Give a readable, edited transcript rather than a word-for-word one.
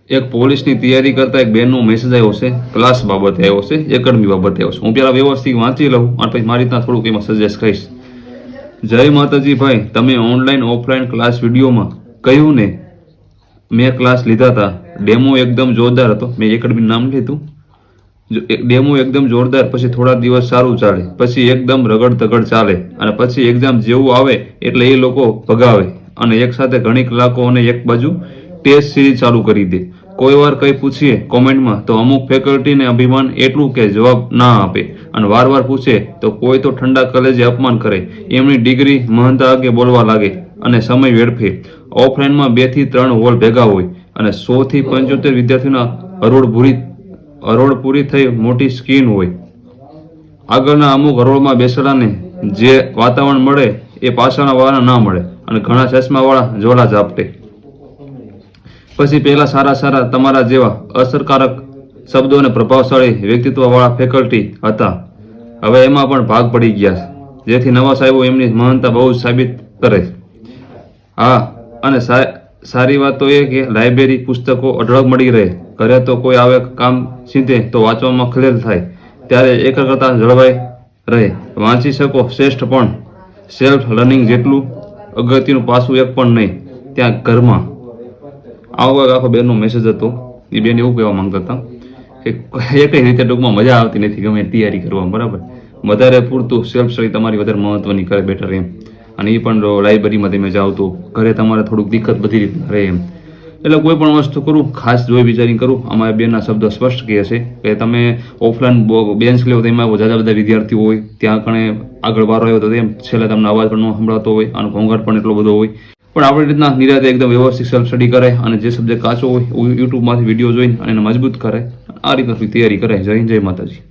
એક પોલીસની તૈયારી કરતા એક બેનનો મેસેજ આવ્યો છે, ક્લાસ બાબતે આવ્યો છે, એકેડમી બાબતે આવ્યો છે. હું પહેલાં વ્યવસ્થિત વાંચી લઉં અને પછી મારી રીતના થોડુંક એમાં સજેસ્ટ કરીશ. જય માતાજી ભાઈ, તમે ઓનલાઈન ઓફલાઈન ક્લાસ વિડીયોમાં કહ્યું ને, મેં ક્લાસ લીધા હતા. ડેમો એકદમ જોરદાર હતો. મેં એકેડમીનું નામ લીધું. ડેમો એકદમ જોરદાર, પછી થોડા દિવસ સારું ચાલે, પછી એકદમ રગડ તગડ ચાલે અને પછી એક્ઝામ જેવું આવે એટલે એ લોકો ભગાવે અને એક સાથે ઘણી કલાકો અને એક બાજુ ટેસ્ટ સિરીઝ ચાલુ કરી દે. કોઈ વાર કંઈ પૂછીએ કોમેન્ટમાં તો અમુક ફેકલ્ટીને અભિમાન એટલું કે જવાબ ના આપે અને વાર પૂછે તો કોઈ તો ઠંડા કલેજે અપમાન કરે, એમની ડિગ્રી મહંતા આગે બોલવા લાગે અને સમય વેડફે. ઓફલાઈનમાં 2 થી 3 હોલ ભેગા હોય અને 100 થી 75 વિદ્યાર્થીઓના હરોળ પૂરી થઈ મોટી સ્ક્રીન હોય. આગળના અમુક હરોળમાં બેસેલાને જે વાતાવરણ મળે એ પાછળના વાળા ના મળે અને ઘણા ચશ્માવાળા જોડા ઝાપટે. પછી પહેલા સારા તમારા જેવા અસરકારક શબ્દો અને પ્રભાવશાળી વ્યક્તિત્વવાળા ફેકલ્ટી હતા. હવે એમાં પણ ભાગ પડી ગયા, જેથી નવા સાહેબો એમની મહાનતા બહુ સાબિત કરે. હા, અને સારી વાત તો એ કે લાઇબ્રેરી પુસ્તકો અઢળક મળી રહે. ઘરે તો કોઈ આવે કામ સીધે તો વાંચવામાં ખલેલ થાય, ત્યારે એકાગ્રતા જળવાઈ રહે. વાંચી શકો શ્રેષ્ઠ, પણ સેલ્ફ લર્નિંગ જેટલું અગત્યનું પાસું એક પણ નહીં ત્યાં ઘરમાં. આવો આખો બેનનો મેસેજ હતો. એ બેન એવું કહેવા માંગતા હતા કે કઈ રીતે ટૂંકમાં મજા આવતી નથી ગમે તૈયારી કરવામાં, બરાબર. વધારે પૂરતું સેલ્ફ સ્ટડી તમારી વધારે મહત્વની કરે, બેટર એમ. અને એ પણ લાઇબ્રેરીમાં તમે જાઓ તો ઘરે તમારે થોડુંક દિક્કત બધી રીતના રહે એમ. એટલે કોઈ પણ વસ્તુ કરું ખાસ જોઈ વિચારી કરું. આમાં બેનના શબ્દો સ્પષ્ટ કહે છે કે તમે ઓફલાઈન બેન્ચ લેવો તો એમાં બધા વિદ્યાર્થીઓ હોય, ત્યાં કણે આગળ વારો આવ્યો તો તેમ છેલ્લે તમને અવાજ પણ ન સંભળાતો હોય અને ઘોંઘાટ પણ એટલો બધો હોય. પણ આપણી રીતના નિરાતે એકદમ વ્યવસ્થિત સેલ્ફ સ્ટડી કરે અને જે સબ્જેક્ટ કાચો હોય યુટ્યુબમાંથી વિડીયો જોઈને અને એને મજબૂત કરે. આ રીતના તૈયારી કરે. જય માતાજી.